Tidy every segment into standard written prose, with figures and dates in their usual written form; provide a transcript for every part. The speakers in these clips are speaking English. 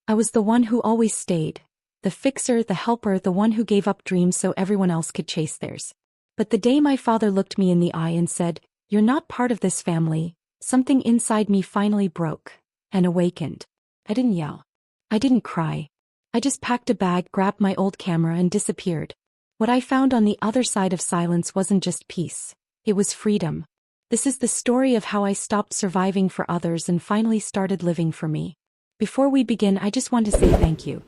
I was the one who always stayed. The fixer, the helper, the one who gave up dreams so everyone else could chase theirs. But the day my father looked me in the eye and said, "You're not part of this family," something inside me finally broke and awakened. I didn't yell. I didn't cry. I just packed a bag, grabbed my old camera and disappeared. What I found on the other side of silence wasn't just peace. It was freedom. This is the story of how I stopped surviving for others and finally started living for me. Before we begin, I just want to say thank you.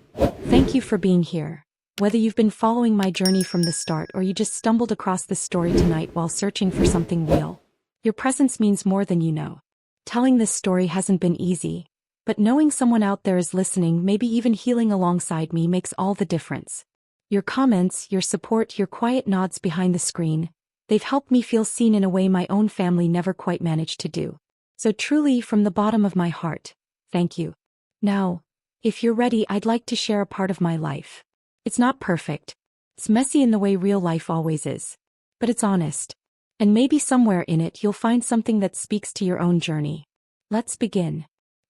Thank you for being here. Whether you've been following my journey from the start or you just stumbled across this story tonight while searching for something real, your presence means more than you know. Telling this story hasn't been easy, but knowing someone out there is listening, maybe even healing alongside me, makes all the difference. Your comments, your support, your quiet nods behind the screen, they've helped me feel seen in a way my own family never quite managed to do. So truly, from the bottom of my heart, thank you. Now, if you're ready, I'd like to share a part of my life. It's not perfect. It's messy in the way real life always is. But it's honest. And maybe somewhere in it you'll find something that speaks to your own journey. Let's begin.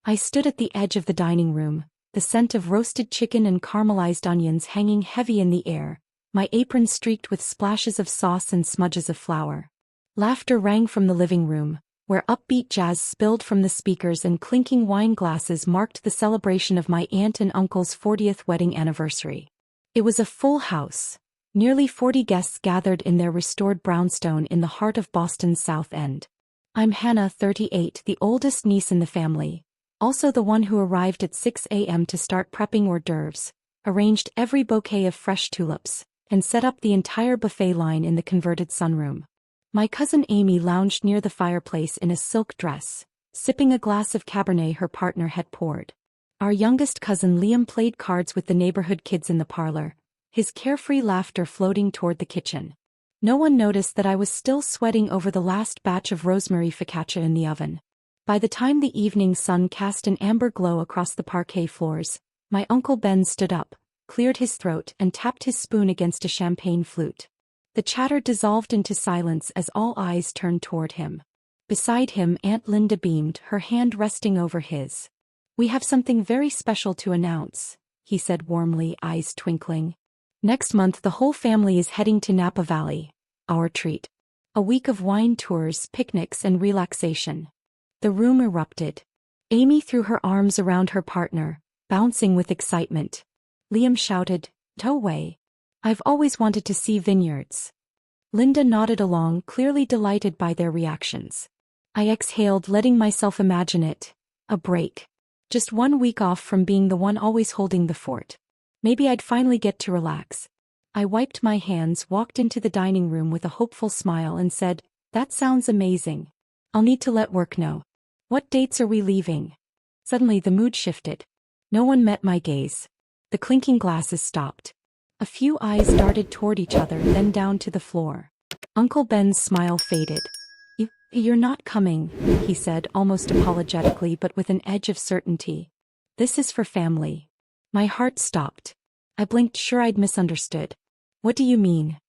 I stood at the edge of the dining room, the scent of roasted chicken and caramelized onions hanging heavy in the air, my apron streaked with splashes of sauce and smudges of flour. Laughter rang from the living room, where upbeat jazz spilled from the speakers and clinking wine glasses marked the celebration of my aunt and uncle's 40th wedding anniversary. It was a full house. Nearly 40 guests gathered in their restored brownstone in the heart of Boston's South End. I'm Hannah, 38, the oldest niece in the family, also the one who arrived at 6 a.m. to start prepping hors d'oeuvres, arranged every bouquet of fresh tulips, and set up the entire buffet line in the converted sunroom. My cousin Amy lounged near the fireplace in a silk dress, sipping a glass of Cabernet her partner had poured. Our youngest cousin Liam played cards with the neighborhood kids in the parlor, his carefree laughter floating toward the kitchen. No one noticed that I was still sweating over the last batch of rosemary focaccia in the oven. By the time the evening sun cast an amber glow across the parquet floors, my Uncle Ben stood up, cleared his throat and tapped his spoon against a champagne flute. The chatter dissolved into silence as all eyes turned toward him. Beside him, Aunt Linda beamed, her hand resting over his. "We have something very special to announce," he said warmly, eyes twinkling. "Next month the whole family is heading to Napa Valley, our treat. A week of wine tours, picnics and relaxation." The room erupted. Amy threw her arms around her partner, bouncing with excitement. Liam shouted, "No way. I've always wanted to see vineyards." Linda nodded along, clearly delighted by their reactions. I exhaled, letting myself imagine it. A break. Just 1 week off from being the one always holding the fort. Maybe I'd finally get to relax. I wiped my hands, walked into the dining room with a hopeful smile and said, "That sounds amazing. I'll need to let work know. What dates are we leaving?" Suddenly the mood shifted. No one met my gaze. The clinking glasses stopped. A few eyes darted toward each other, then down to the floor. Uncle Ben's smile faded. You're not coming," he said, almost apologetically but with an edge of certainty. "This is for family." My heart stopped. I blinked, sure I'd misunderstood. "What do you mean?"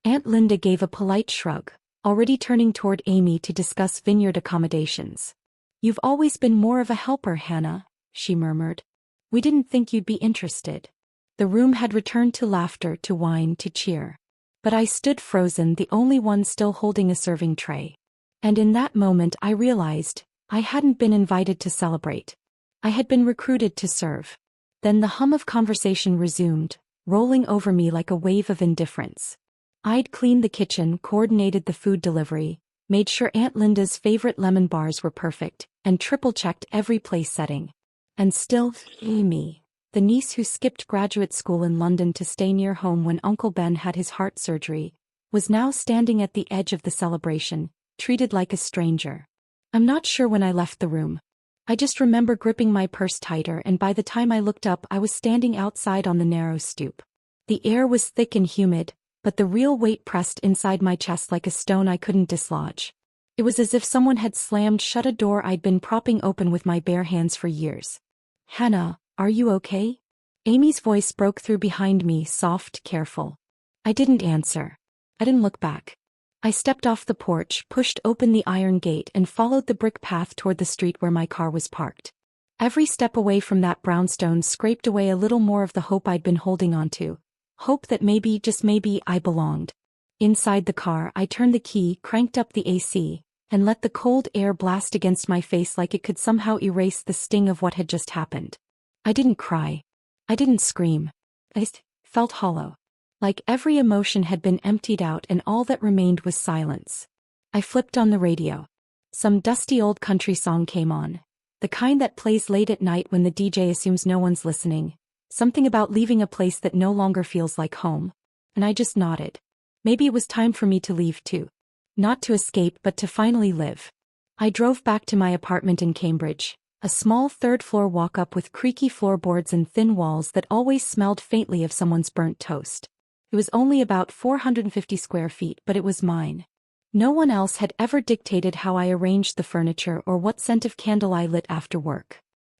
Aunt Linda gave a polite shrug, already turning toward Amy to discuss vineyard accommodations. "You've always been more of a helper, Hannah," she murmured. "We didn't think you'd be interested." The room had returned to laughter, to wine, to cheer. But I stood frozen, the only one still holding a serving tray. And in that moment I realized, I hadn't been invited to celebrate. I had been recruited to serve. Then the hum of conversation resumed, rolling over me like a wave of indifference. I'd cleaned the kitchen, coordinated the food delivery, made sure Aunt Linda's favorite lemon bars were perfect, and triple-checked every place setting. And still, Amy, the niece who skipped graduate school in London to stay near home when Uncle Ben had his heart surgery, was now standing at the edge of the celebration, treated like a stranger. I'm not sure when I left the room. I just remember gripping my purse tighter, and by the time I looked up I was standing outside on the narrow stoop. The air was thick and humid, but the real weight pressed inside my chest like a stone I couldn't dislodge. It was as if someone had slammed shut a door I'd been propping open with my bare hands for years. "Hannah, are you okay?" Amy's voice broke through behind me, soft, careful. I didn't answer. I didn't look back. I stepped off the porch, pushed open the iron gate and followed the brick path toward the street where my car was parked. Every step away from that brownstone scraped away a little more of the hope I'd been holding on to. Hope that maybe, just maybe, I belonged. Inside the car, I turned the key, cranked up the AC, and let the cold air blast against my face like it could somehow erase the sting of what had just happened. I didn't cry. I didn't scream. I felt hollow. Like every emotion had been emptied out and all that remained was silence. I flipped on the radio. Some dusty old country song came on. The kind that plays late at night when the DJ assumes no one's listening. Something about leaving a place that no longer feels like home. And I just nodded. Maybe it was time for me to leave too. Not to escape but to finally live. I drove back to my apartment in Cambridge, a small third-floor walk-up with creaky floorboards and thin walls that always smelled faintly of someone's burnt toast. It was only about 450 square feet, but it was mine. No one else had ever dictated how I arranged the furniture or what scent of candle I lit after work.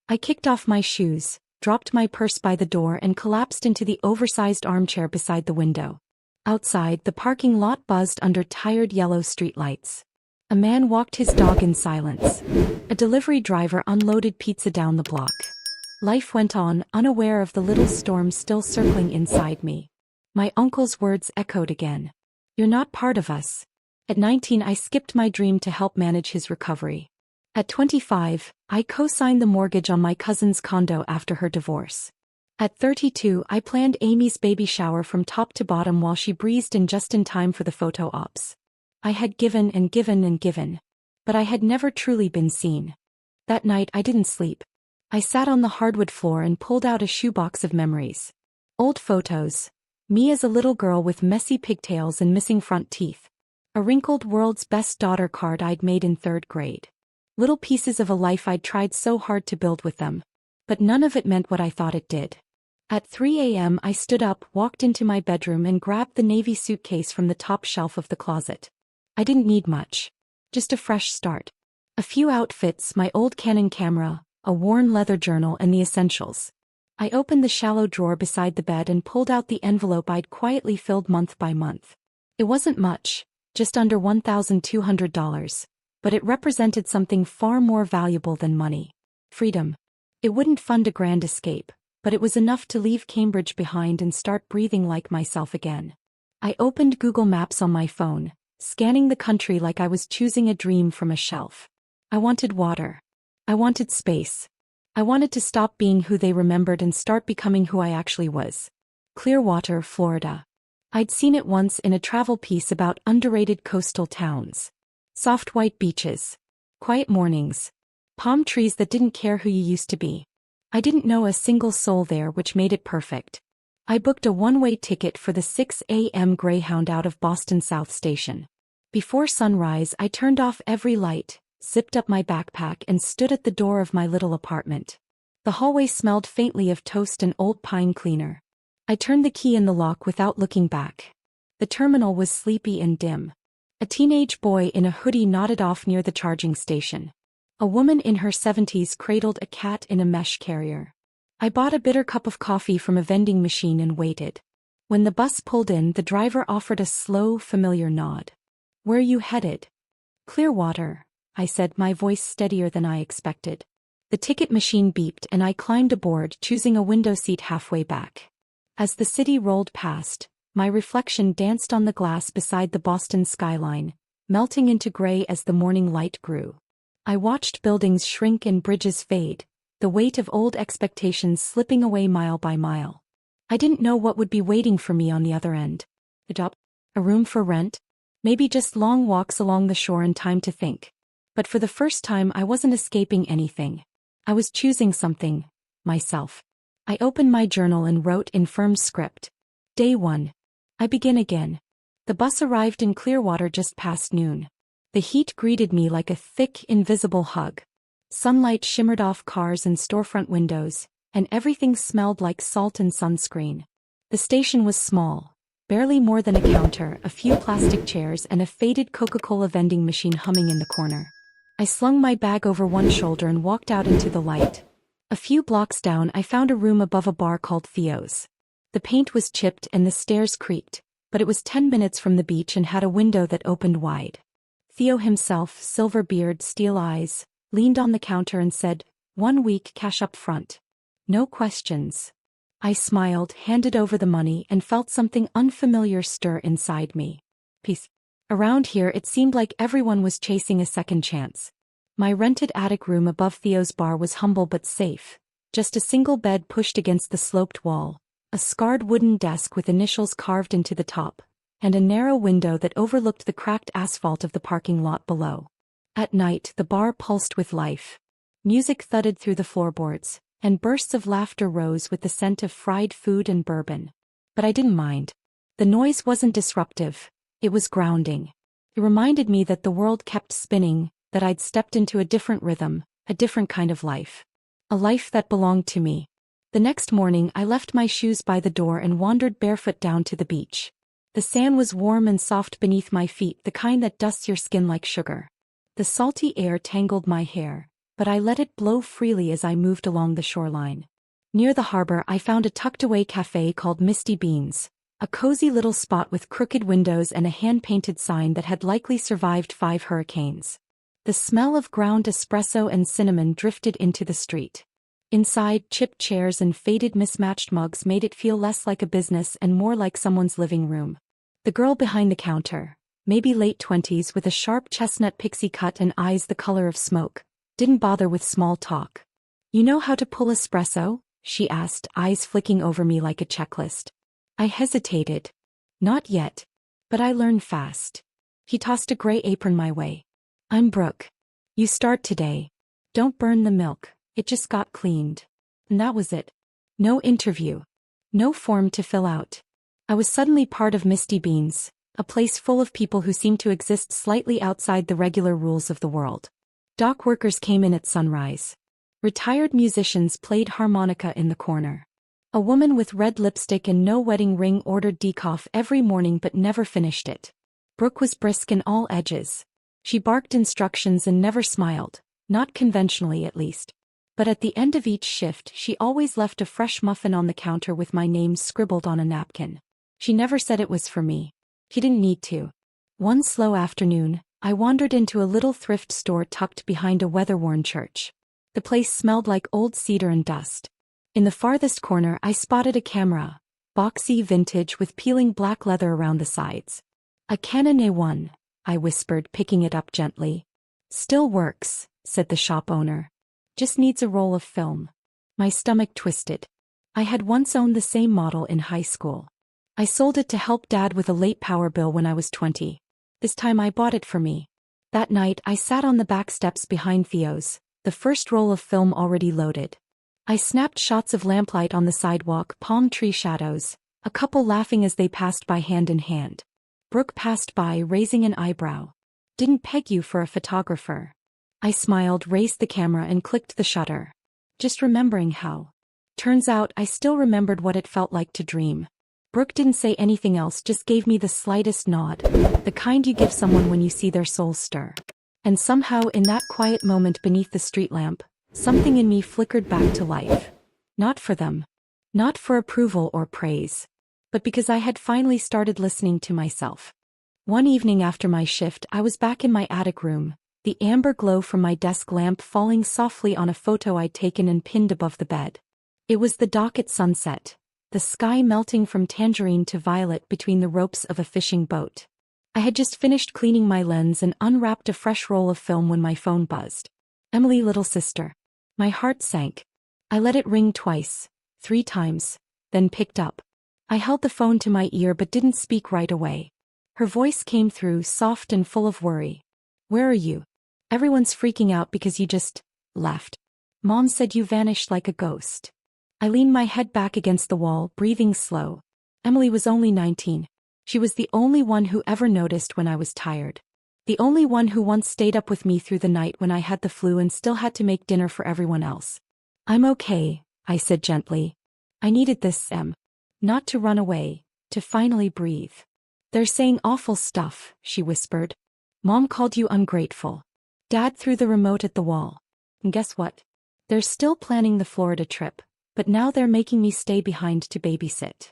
I kicked off my shoes, dropped my purse by the door and collapsed into the oversized armchair beside the window. Outside, the parking lot buzzed under tired yellow streetlights. A man walked his dog in silence. A delivery driver unloaded pizza down the block. Life went on, unaware of the little storm still circling inside me. My uncle's words echoed again. You're not part of us. At 19, I skipped my dream to help manage his recovery. At 25, I co-signed the mortgage on my cousin's condo after her divorce. At 32, I planned Amy's baby shower from top to bottom while she breezed in just in time for the photo ops. I had given and given and given. But I had never truly been seen. That night I didn't sleep. I sat on the hardwood floor and pulled out a shoebox of memories. Old photos. Me as a little girl with messy pigtails and missing front teeth. A wrinkled world's best daughter card I'd made in 3rd grade. Little pieces of a life I'd tried so hard to build with them. But none of it meant what I thought it did. At 3 a.m. I stood up, walked into my bedroom and grabbed the navy suitcase from the top shelf of the closet. I didn't need much. Just a fresh start. A few outfits, my old Canon camera, a worn leather journal and the essentials. I opened the shallow drawer beside the bed and pulled out the envelope I'd quietly filled month by month. It wasn't much. Just under $1,200, but it represented something far more valuable than money. Freedom. It wouldn't fund a grand escape, but it was enough to leave Cambridge behind and start breathing like myself again. I opened Google Maps on my phone, scanning the country like I was choosing a dream from a shelf. I wanted water. I wanted space. I wanted to stop being who they remembered and start becoming who I actually was. Clearwater, Florida. I'd seen it once in a travel piece about underrated coastal towns. Soft white beaches. Quiet mornings. Palm trees that didn't care who you used to be. I didn't know a single soul there, which made it perfect. I booked a one-way ticket for the 6 a.m. Greyhound out of Boston South Station. Before sunrise, I turned off every light, zipped up my backpack and stood at the door of my little apartment. The hallway smelled faintly of toast and old pine cleaner. I turned the key in the lock without looking back. The terminal was sleepy and dim. A teenage boy in a hoodie nodded off near the charging station. A woman in her 70s cradled a cat in a mesh carrier. I bought a bitter cup of coffee from a vending machine and waited. When the bus pulled in, the driver offered a slow, familiar nod. "Where are you headed?" "Clearwater," I said, my voice steadier than I expected. The ticket machine beeped and I climbed aboard, choosing a window seat halfway back. As the city rolled past, my reflection danced on the glass beside the Boston skyline, melting into gray as the morning light grew. I watched buildings shrink and bridges fade, the weight of old expectations slipping away mile by mile. I didn't know what would be waiting for me on the other end. A job? A room for rent? Maybe just long walks along the shore and time to think. But for the first time I wasn't escaping anything. I was choosing something. Myself. I opened my journal and wrote in firm script. Day 1. I begin again. The bus arrived in Clearwater just past noon. The heat greeted me like a thick, invisible hug. Sunlight shimmered off cars and storefront windows, and everything smelled like salt and sunscreen. The station was small, barely more than a counter, a few plastic chairs and a faded Coca-Cola vending machine humming in the corner. I slung my bag over one shoulder and walked out into the light. A few blocks down I found a room above a bar called Theo's. The paint was chipped and the stairs creaked, but it was 10 minutes from the beach and had a window that opened wide. Theo himself, silver beard, steel eyes, leaned on the counter and said, 1 week cash up front. No questions. I smiled, handed over the money, and felt something unfamiliar stir inside me. Peace. Around here it seemed like everyone was chasing a second chance. My rented attic room above Theo's bar was humble but safe. Just a single bed pushed against the sloped wall, a scarred wooden desk with initials carved into the top, and a narrow window that overlooked the cracked asphalt of the parking lot below. At night, the bar pulsed with life. Music thudded through the floorboards, and bursts of laughter rose with the scent of fried food and bourbon. But I didn't mind. The noise wasn't disruptive. It was grounding. It reminded me that the world kept spinning, that I'd stepped into a different rhythm, a different kind of life. A life that belonged to me. The next morning I left my shoes by the door and wandered barefoot down to the beach. The sand was warm and soft beneath my feet, the kind that dusts your skin like sugar. The salty air tangled my hair, but I let it blow freely as I moved along the shoreline. Near the harbor I found a tucked-away cafe called Misty Beans, a cozy little spot with crooked windows and a hand-painted sign that had likely survived 5 hurricanes. The smell of ground espresso and cinnamon drifted into the street. Inside, chipped chairs and faded mismatched mugs made it feel less like a business and more like someone's living room. The girl behind the counter, maybe late 20s with a sharp chestnut pixie cut and eyes the color of smoke, didn't bother with small talk. "You know how to pull espresso?" she asked, eyes flicking over me like a checklist. I hesitated. "Not yet. But I learn fast." He tossed a gray apron my way. "I'm Brooke. You start today. Don't burn the milk, it just got cleaned." And that was it. No interview. No form to fill out. I was suddenly part of Misty Beans, a place full of people who seemed to exist slightly outside the regular rules of the world. Dock workers came in at sunrise. Retired musicians played harmonica in the corner. A woman with red lipstick and no wedding ring ordered decaf every morning but never finished it. Brooke was brisk in all edges. She barked instructions and never smiled, not conventionally at least. But at the end of each shift she always left a fresh muffin on the counter with my name scribbled on a napkin. She never said it was for me. She didn't need to. One slow afternoon, I wandered into a little thrift store tucked behind a weather-worn church. The place smelled like old cedar and dust. In the farthest corner I spotted a camera, boxy vintage with peeling black leather around the sides. "A Canon A1, I whispered, picking it up gently. "Still works," said the shop owner. "Just needs a roll of film." My stomach twisted. I had once owned the same model in high school. I sold it to help Dad with a late power bill when I was 20. This time I bought it for me. That night I sat on the back steps behind Theo's, the first roll of film already loaded. I snapped shots of lamplight on the sidewalk, palm tree shadows, a couple laughing as they passed by hand in hand. Brooke passed by, raising an eyebrow. "Didn't peg you for a photographer." I smiled, raised the camera and clicked the shutter. Just remembering how. Turns out I still remembered what it felt like to dream. Brooke didn't say anything else, just gave me the slightest nod, the kind you give someone when you see their soul stir. And somehow in that quiet moment beneath the street lamp, something in me flickered back to life. Not for them. Not for approval or praise. But because I had finally started listening to myself. One evening after my shift I was back in my attic room, the amber glow from my desk lamp falling softly on a photo I'd taken and pinned above the bed. It was the dock at sunset, the sky melting from tangerine to violet between the ropes of a fishing boat. I had just finished cleaning my lens and unwrapped a fresh roll of film when my phone buzzed. "Emily, little sister." My heart sank. I let it ring twice, 3 times, then picked up. I held the phone to my ear but didn't speak right away. Her voice came through, soft and full of worry. "Where are you? Everyone's freaking out because you just left. Mom said you vanished like a ghost." I leaned my head back against the wall, breathing slow. Emily was only 19. She was the only one who ever noticed when I was tired. The only one who once stayed up with me through the night when I had the flu and still had to make dinner for everyone else. "I'm okay," I said gently. "I needed this, Em. Not to run away, to finally breathe." "They're saying awful stuff," she whispered. "Mom called you ungrateful." Dad threw the remote at the wall. "And guess what? They're still planning the Florida trip, but now they're making me stay behind to babysit."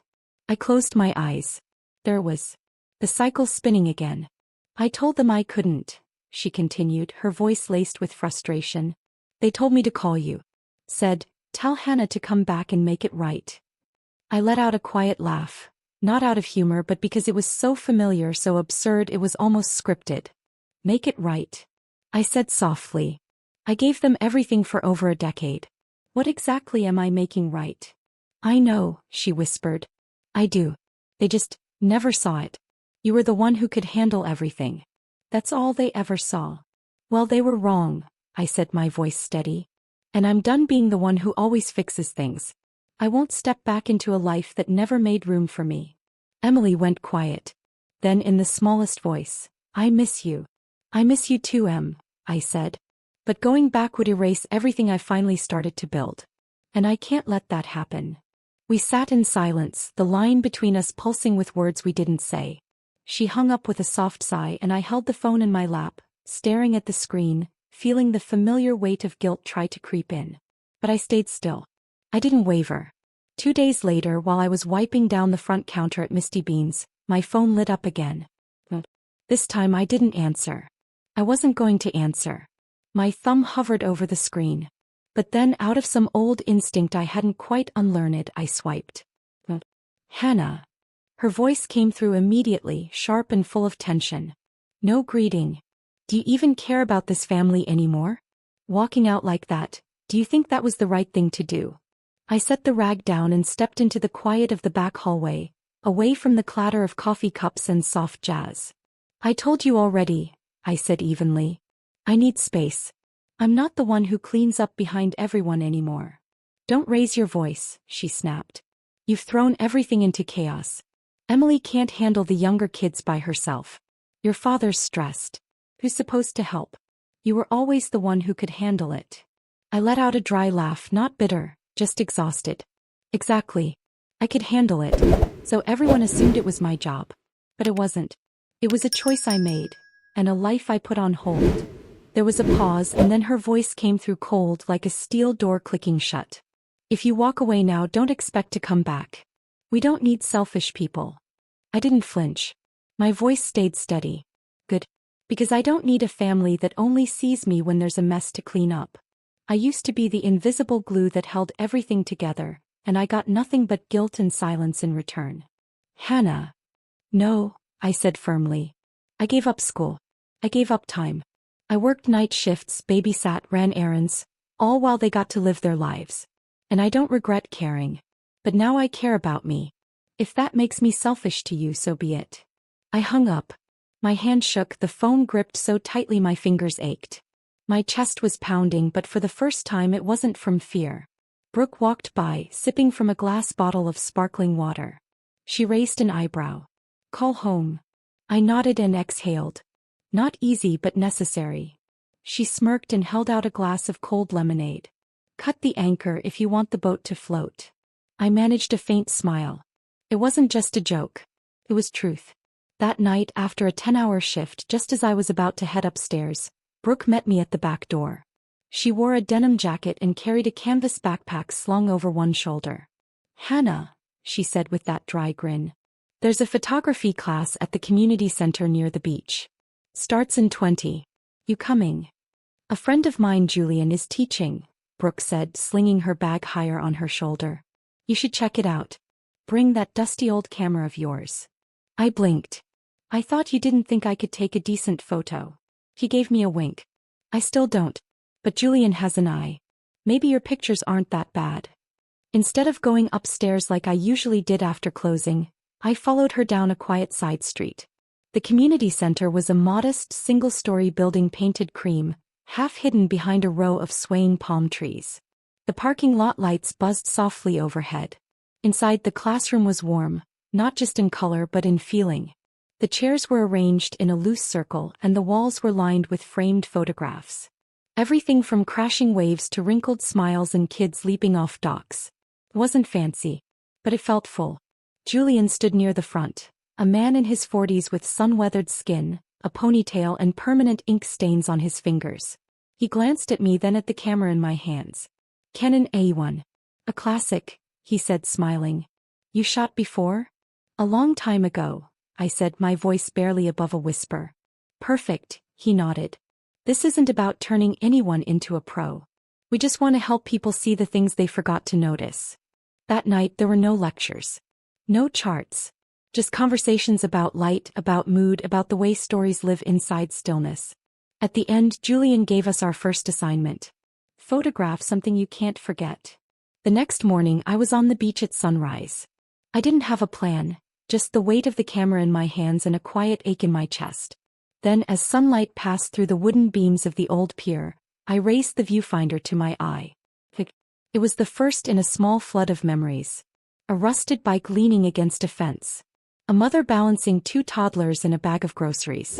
I closed my eyes. There it was. The cycle spinning again. "I told them I couldn't," she continued, her voice laced with frustration. "They told me to call you. said, "Tell Hannah to come back and make it right." I let out a quiet laugh, not out of humor but because it was so familiar, so absurd it was almost scripted. "Make it right," I said softly. "I gave them everything for over a decade. What exactly am I making right?" "I know," she whispered. "I do. They just never saw it. You were the one who could handle everything. That's all they ever saw." "Well, they were wrong," I said, my voice steady. "And I'm done being the one who always fixes things. I won't step back into a life that never made room for me." Emily went quiet. Then in the smallest voice, "I miss you." "I miss you too, Em," I said. "But going back would erase everything I finally started to build. And I can't let that happen." We sat in silence, the line between us pulsing with words we didn't say. She hung up with a soft sigh and I held the phone in my lap, staring at the screen, feeling the familiar weight of guilt try to creep in. But I stayed still. I didn't waver. 2 days later, while I was wiping down the front counter at Misty Beans, my phone lit up again. This time I didn't answer. I wasn't going to answer. My thumb hovered over the screen. But then, out of some old instinct I hadn't quite unlearned, I swiped. "Hannah." Her voice came through immediately, sharp and full of tension. "No greeting. Do you even care about this family anymore? Walking out like that, do you think that was the right thing to do?" I set the rag down and stepped into the quiet of the back hallway, away from the clatter of coffee cups and soft jazz. "I told you already," I said evenly. "I need space. I'm not the one who cleans up behind everyone anymore." "Don't raise your voice," she snapped. "You've thrown everything into chaos. Emily can't handle the younger kids by herself. Your father's stressed. Who's supposed to help? You were always the one who could handle it." I let out a dry laugh, not bitter, just exhausted. "Exactly. I could handle it. So everyone assumed it was my job. But it wasn't. It was a choice I made, and a life I put on hold." There was a pause and then her voice came through cold like a steel door clicking shut. "If you walk away now, don't expect to come back. We don't need selfish people." I didn't flinch. My voice stayed steady. "Good. Because I don't need a family that only sees me when there's a mess to clean up. I used to be the invisible glue that held everything together, and I got nothing but guilt and silence in return." "Hannah." "No," I said firmly. "I gave up school. I gave up time. I worked night shifts, babysat, ran errands, all while they got to live their lives. And I don't regret caring. But now I care about me. If that makes me selfish to you, so be it." I hung up. My hand shook, the phone gripped so tightly my fingers ached. My chest was pounding, but for the first time it wasn't from fear. Brooke walked by, sipping from a glass bottle of sparkling water. She raised an eyebrow. "Call home." I nodded and exhaled. Not easy but necessary. She smirked and held out a glass of cold lemonade. "Cut the anchor if you want the boat to float." I managed a faint smile. It wasn't just a joke. It was truth. That night, after a 10-hour shift, just as I was about to head upstairs, Brooke met me at the back door. She wore a denim jacket and carried a canvas backpack slung over one shoulder. "Hannah," she said with that dry grin. "There's a photography class at the community center near the beach. Starts in 20. You coming?" "A friend of mine, Julian, is teaching," Brooke said, slinging her bag higher on her shoulder. "You should check it out. Bring that dusty old camera of yours." I blinked. "I thought you didn't think I could take a decent photo." He gave me a wink. "I still don't. But Julian has an eye. Maybe your pictures aren't that bad." Instead of going upstairs like I usually did after closing, I followed her down a quiet side street. The community center was a modest, single-story building painted cream, half hidden behind a row of swaying palm trees. The parking lot lights buzzed softly overhead. Inside, the classroom was warm, not just in color but in feeling. The chairs were arranged in a loose circle and the walls were lined with framed photographs. Everything from crashing waves to wrinkled smiles and kids leaping off docks. It wasn't fancy, but it felt full. Julian stood near the front. A man in his 40s with sun-weathered skin, a ponytail and permanent ink stains on his fingers. He glanced at me, then at the camera in my hands. "Canon A1. A classic," he said, smiling. "You shot before?" "A long time ago," I said, my voice barely above a whisper. "Perfect," he nodded. "This isn't about turning anyone into a pro. We just want to help people see the things they forgot to notice. That night there were no lectures. No charts. Just conversations about light, about mood, about the way stories live inside stillness. At the end, Julian gave us our first assignment. Photograph something you can't forget. The next morning I was on the beach at sunrise. I didn't have a plan, just the weight of the camera in my hands and a quiet ache in my chest. Then as sunlight passed through the wooden beams of the old pier, I raised the viewfinder to my eye. It was the first in a small flood of memories. A rusted bike leaning against a fence. A mother balancing two toddlers in a bag of groceries.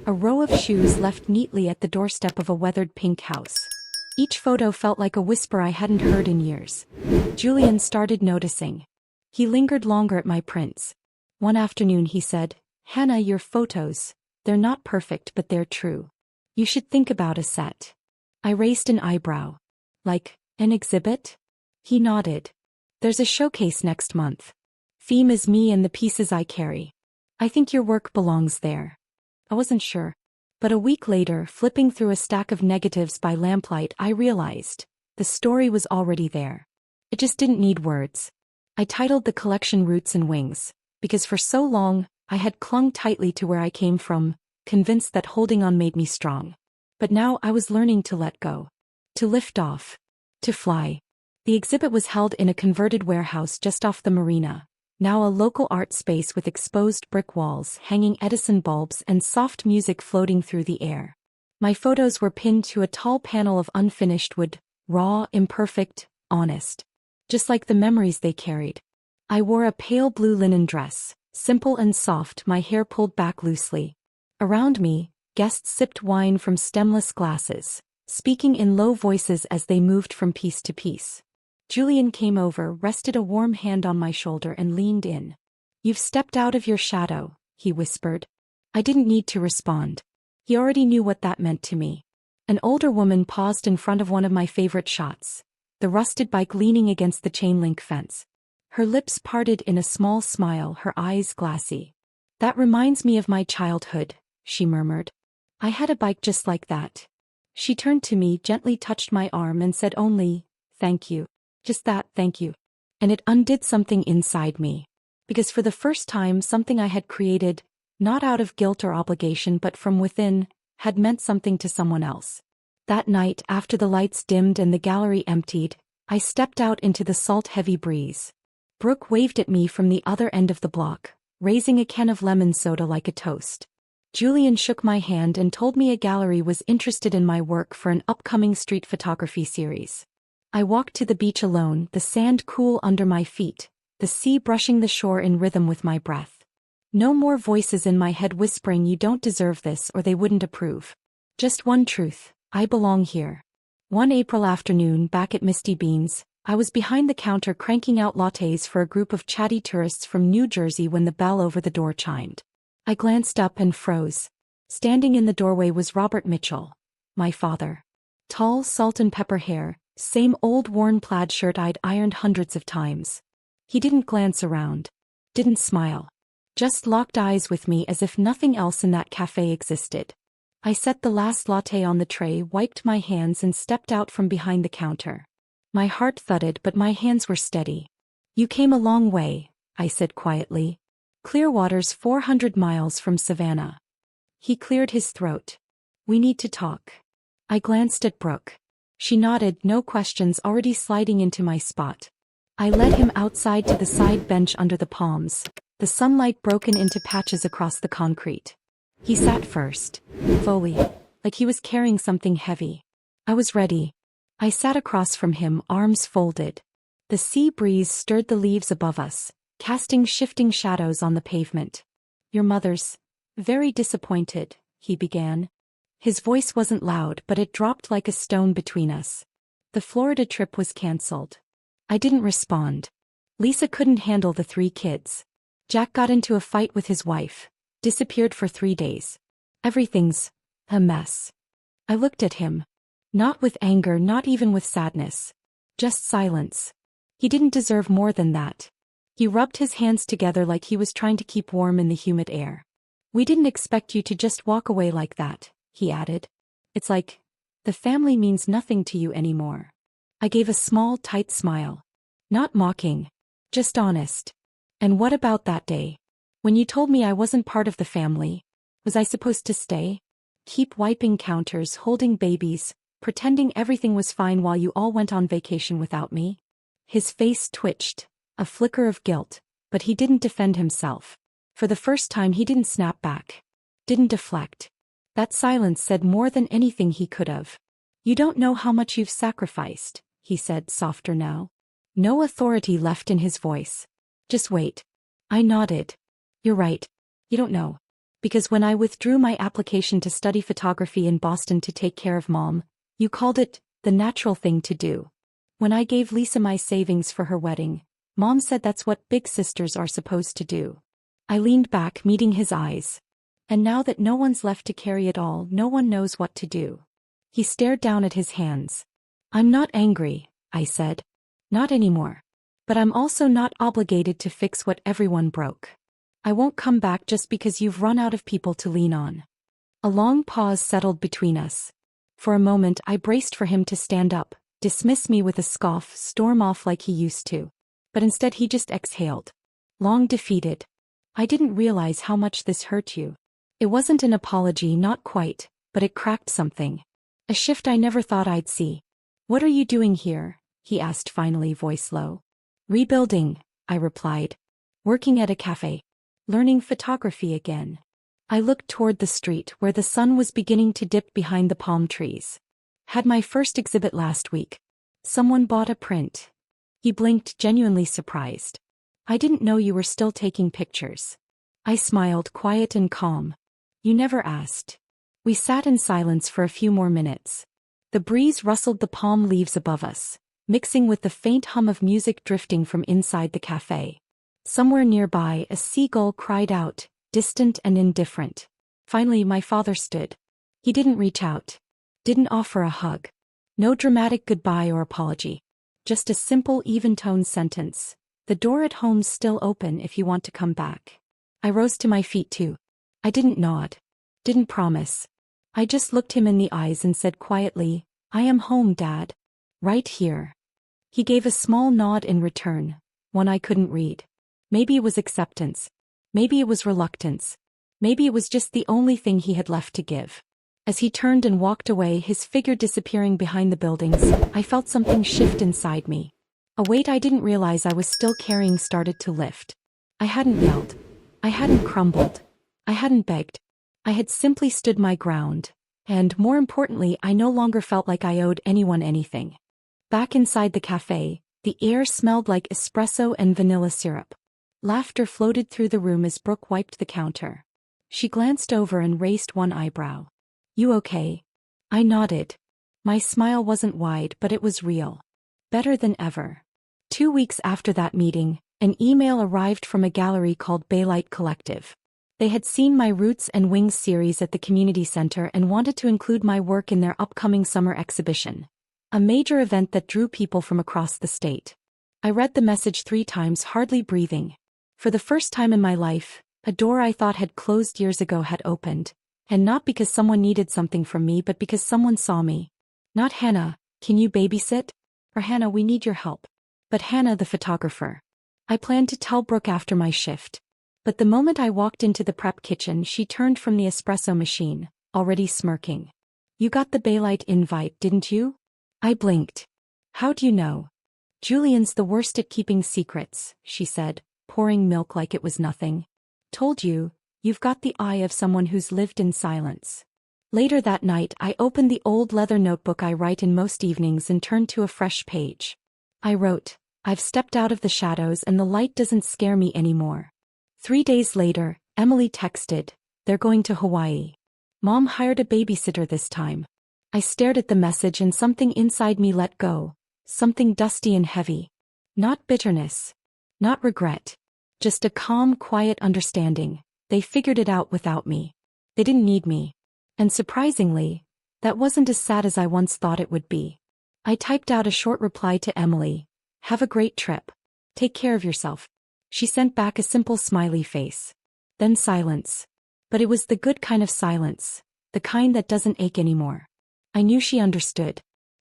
A row of shoes left neatly at the doorstep of a weathered pink house. Each photo felt like a whisper I hadn't heard in years. Julian started noticing. He lingered longer at my prints. One afternoon he said, "Hannah, your photos, they're not perfect but they're true. You should think about a set." I raised an eyebrow. Like, an exhibit? He nodded. "There's a showcase next month. Theme is me and the pieces I carry. I think your work belongs there." I wasn't sure. But a week later, flipping through a stack of negatives by lamplight, I realized the story was already there. It just didn't need words. I titled the collection Roots and Wings, because for so long, I had clung tightly to where I came from, convinced that holding on made me strong. But now I was learning to let go. To lift off. To fly. The exhibit was held in a converted warehouse just off the marina, now a local art space with exposed brick walls, hanging Edison bulbs and soft music floating through the air. My photos were pinned to a tall panel of unfinished wood, raw, imperfect, honest. Just like the memories they carried. I wore a pale blue linen dress, simple and soft, my hair pulled back loosely. Around me, guests sipped wine from stemless glasses, speaking in low voices as they moved from piece to piece. Julian came over, rested a warm hand on my shoulder and leaned in. "You've stepped out of your shadow," he whispered. I didn't need to respond. He already knew what that meant to me. An older woman paused in front of one of my favorite shots, the rusted bike leaning against the chain-link fence. Her lips parted in a small smile, her eyes glassy. "That reminds me of my childhood," she murmured. "I had a bike just like that." She turned to me, gently touched my arm and said only, "Thank you." Just that, "thank you." And it undid something inside me. Because for the first time, something I had created, not out of guilt or obligation but from within, had meant something to someone else. That night, after the lights dimmed and the gallery emptied, I stepped out into the salt-heavy breeze. Brooke waved at me from the other end of the block, raising a can of lemon soda like a toast. Julian shook my hand and told me a gallery was interested in my work for an upcoming street photography series. I walked to the beach alone, the sand cool under my feet, the sea brushing the shore in rhythm with my breath. No more voices in my head whispering you don't deserve this or they wouldn't approve. Just one truth, I belong here. One April afternoon back at Misty Beans, I was behind the counter cranking out lattes for a group of chatty tourists from New Jersey when the bell over the door chimed. I glanced up and froze. Standing in the doorway was Robert Mitchell, my father. Tall, salt and pepper hair, same old worn plaid shirt I'd ironed hundreds of times. He didn't glance around. Didn't smile. Just locked eyes with me as if nothing else in that cafe existed. I set the last latte on the tray, wiped my hands and stepped out from behind the counter. My heart thudded but my hands were steady. "You came a long way," I said quietly. "Clearwater's 400 miles from Savannah." He cleared his throat. "We need to talk." I glanced at Brooke. She nodded, no questions, already sliding into my spot. I led him outside to the side bench under the palms, the sunlight broken into patches across the concrete. He sat first, fully, like he was carrying something heavy. I was ready. I sat across from him, arms folded. The sea breeze stirred the leaves above us, casting shifting shadows on the pavement. "Your mother's very disappointed," he began. His voice wasn't loud but it dropped like a stone between us. The Florida trip was cancelled. I didn't respond. Lisa couldn't handle the 3 kids. Jack got into a fight with his wife. Disappeared for 3 days. Everything's a mess. I looked at him. Not with anger, not even with sadness. Just silence. He didn't deserve more than that. He rubbed his hands together like he was trying to keep warm in the humid air. "We didn't expect you to just walk away like that," he added. "It's like the family means nothing to you anymore." I gave a small, tight smile. Not mocking. Just honest. And what about that day? When you told me I wasn't part of the family, was I supposed to stay? Keep wiping counters, holding babies, pretending everything was fine while you all went on vacation without me? His face twitched, a flicker of guilt, but he didn't defend himself. For the first time he didn't snap back. Didn't deflect. That silence said more than anything he could have. You don't know how much you've sacrificed, he said, softer now. No authority left in his voice. Just wait. I nodded. You're right. You don't know. Because when I withdrew my application to study photography in Boston to take care of Mom, you called it the natural thing to do. When I gave Lisa my savings for her wedding, Mom said that's what big sisters are supposed to do. I leaned back, meeting his eyes. And now that no one's left to carry it all, no one knows what to do. He stared down at his hands. I'm not angry, I said. Not anymore. But I'm also not obligated to fix what everyone broke. I won't come back just because you've run out of people to lean on. A long pause settled between us. For a moment I braced for him to stand up, dismiss me with a scoff, storm off like he used to. But instead he just exhaled. Long defeated. I didn't realize how much this hurt you. It wasn't an apology, not quite, but it cracked something. A shift I never thought I'd see. What are you doing here? He asked finally, voice low. Rebuilding, I replied. Working at a cafe. Learning photography again. I looked toward the street where the sun was beginning to dip behind the palm trees. Had my first exhibit last week. Someone bought a print. He blinked, genuinely surprised. I didn't know you were still taking pictures. I smiled, quiet and calm. You never asked. We sat in silence for a few more minutes. The breeze rustled the palm leaves above us, mixing with the faint hum of music drifting from inside the cafe. Somewhere nearby, a seagull cried out, distant and indifferent. Finally, my father stood. He didn't reach out. Didn't offer a hug. No dramatic goodbye or apology. Just a simple, even-toned sentence. The door at home's still open if you want to come back. I rose to my feet too. I didn't nod. Didn't promise. I just looked him in the eyes and said quietly, I am home, Dad. Right here. He gave a small nod in return, one I couldn't read. Maybe it was acceptance. Maybe it was reluctance. Maybe it was just the only thing he had left to give. As he turned and walked away, his figure disappearing behind the buildings, I felt something shift inside me. A weight I didn't realize I was still carrying started to lift. I hadn't yelled. I hadn't crumbled. I hadn't begged. I had simply stood my ground. And, more importantly, I no longer felt like I owed anyone anything. Back inside the cafe, the air smelled like espresso and vanilla syrup. Laughter floated through the room as Brooke wiped the counter. She glanced over and raised one eyebrow. You okay? I nodded. My smile wasn't wide, but it was real. Better than ever. 2 weeks after that meeting, an email arrived from a gallery called Babysit Collective. They had seen my Roots and Wings series at the community center and wanted to include my work in their upcoming summer exhibition. A major event that drew people from across the state. I read the message 3 times, hardly breathing. For the first time in my life, a door I thought had closed years ago had opened. And not because someone needed something from me, but because someone saw me. Not Hannah, can you babysit? Or Hannah, we need your help. But Hannah, the photographer. I planned to tell Brooke after my shift. But the moment I walked into the prep kitchen, she turned from the espresso machine, already smirking. You got the Babysit invite, didn't you? I blinked. How do you know? Julian's the worst at keeping secrets, she said, pouring milk like it was nothing. Told you, you've got the eye of someone who's lived in silence. Later that night, I opened the old leather notebook I write in most evenings and turned to a fresh page. I wrote, I've stepped out of the shadows and the light doesn't scare me anymore. 3 days later, Emily texted, they're going to Hawaii. Mom hired a babysitter this time. I stared at the message and something inside me let go, something dusty and heavy. Not bitterness. Not regret. Just a calm, quiet understanding. They figured it out without me. They didn't need me. And surprisingly, that wasn't as sad as I once thought it would be. I typed out a short reply to Emily. Have a great trip. Take care of yourself. She sent back a simple smiley face. Then silence. But it was the good kind of silence, the kind that doesn't ache anymore. I knew she understood.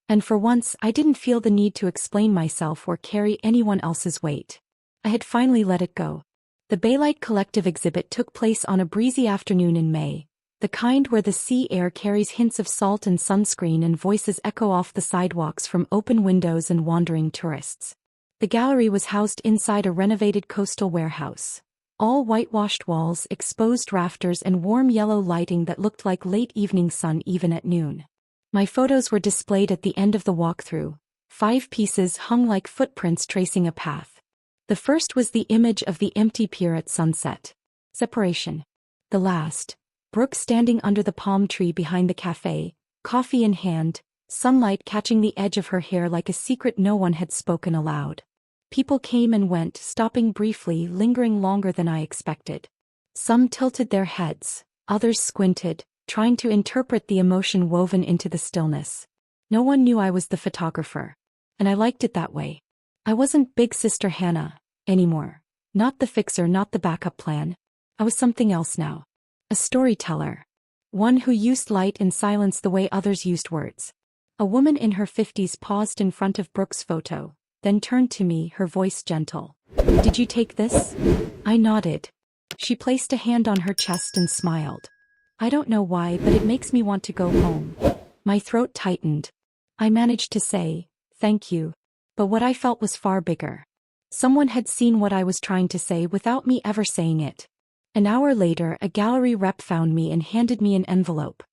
And for once I didn't feel the need to explain myself or carry anyone else's weight. I had finally let it go. The Baylight Collective exhibit took place on a breezy afternoon in May, the kind where the sea air carries hints of salt and sunscreen and voices echo off the sidewalks from open windows and wandering tourists. The gallery was housed inside a renovated coastal warehouse. All whitewashed walls, exposed rafters and warm yellow lighting that looked like late evening sun even at noon. My photos were displayed at the end of the walkthrough, 5 pieces hung like footprints tracing a path. The first was the image of the empty pier at sunset. Separation. The last, Brooke standing under the palm tree behind the cafe, coffee in hand, sunlight catching the edge of her hair like a secret no one had spoken aloud. People came and went, stopping briefly, lingering longer than I expected. Some tilted their heads, others squinted, trying to interpret the emotion woven into the stillness. No one knew I was the photographer. And I liked it that way. I wasn't Big Sister Hannah anymore. Not the fixer, not the backup plan. I was something else now. A storyteller. One who used light and silence the way others used words. A woman in her 50s paused in front of Brooke's photo, then turned to me, her voice gentle. "Did you take this?" I nodded. She placed a hand on her chest and smiled. "I don't know why, but it makes me want to go home." My throat tightened. I managed to say, "Thank you." But what I felt was far bigger. Someone had seen what I was trying to say without me ever saying it. An hour later, a gallery rep found me and handed me an envelope.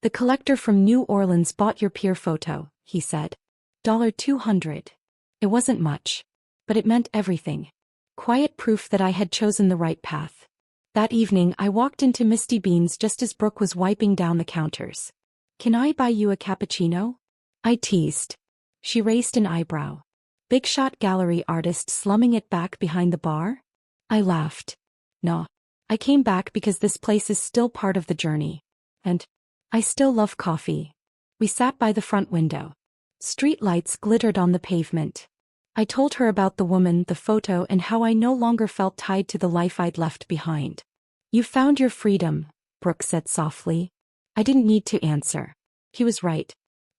"The collector from New Orleans bought your pier photo," he said. $200. It wasn't much. But it meant everything. Quiet proof that I had chosen the right path. That evening I walked into Misty Beans just as Brooke was wiping down the counters. "Can I buy you a cappuccino?" I teased. She raised an eyebrow. "Big shot gallery artist slumming it back behind the bar?" I laughed. "No. I came back because this place is still part of the journey. And I still love coffee." We sat by the front window. Street lights glittered on the pavement. I told her about the woman, the photo, and how I no longer felt tied to the life I'd left behind. "You found your freedom," Brooke said softly. I didn't need to answer. He was right.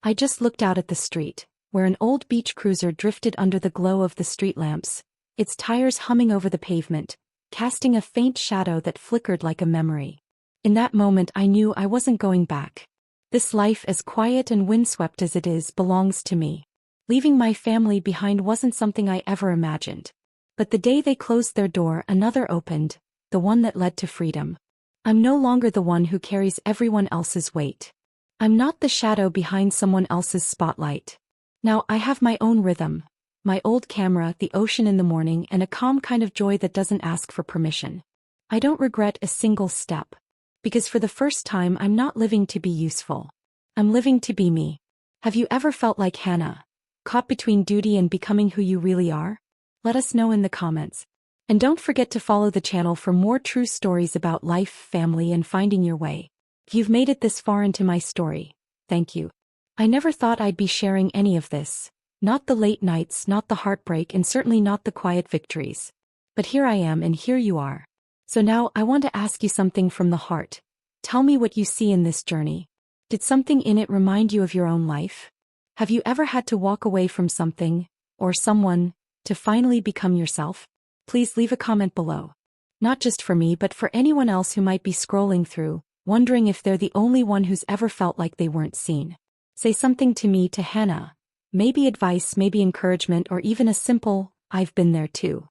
I just looked out at the street, where an old beach cruiser drifted under the glow of the street lamps, its tires humming over the pavement, casting a faint shadow that flickered like a memory. In that moment I knew I wasn't going back. This life, as quiet and windswept as it is, belongs to me. Leaving my family behind wasn't something I ever imagined. But the day they closed their door, another opened, the one that led to freedom. I'm no longer the one who carries everyone else's weight. I'm not the shadow behind someone else's spotlight. Now I have my own rhythm, my old camera, the ocean in the morning, and a calm kind of joy that doesn't ask for permission. I don't regret a single step. Because for the first time I'm not living to be useful. I'm living to be me. Have you ever felt like Hannah, caught between duty and becoming who you really are? Let us know in the comments. And don't forget to follow the channel for more true stories about life, family, and finding your way. If you've made it this far into my story, thank you. I never thought I'd be sharing any of this. Not the late nights, not the heartbreak, and certainly not the quiet victories. But here I am, and here you are. So now I want to ask you something from the heart. Tell me what you see in this journey. Did something in it remind you of your own life? Have you ever had to walk away from something, or someone, to finally become yourself? Please leave a comment below. Not just for me, but for anyone else who might be scrolling through, wondering if they're the only one who's ever felt like they weren't seen. Say something to me, to Hannah. Maybe advice, maybe encouragement, or even a simple, "I've been there too."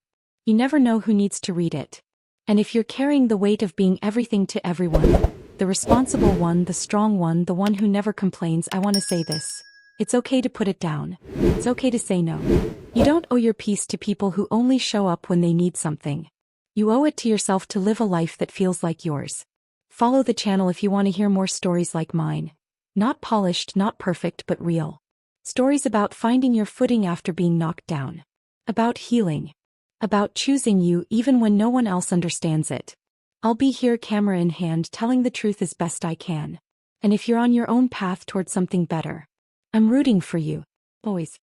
You never know who needs to read it. And if you're carrying the weight of being everything to everyone, the responsible one, the strong one, the one who never complains, I want to say this. It's okay to put it down. It's okay to say no. You don't owe your peace to people who only show up when they need something. You owe it to yourself to live a life that feels like yours. Follow the channel if you want to hear more stories like mine. Not polished, not perfect, but real. Stories about finding your footing after being knocked down. About healing. About choosing you even when no one else understands it. I'll be here, camera in hand, telling the truth as best I can. And if you're on your own path toward something better, I'm rooting for you. Always.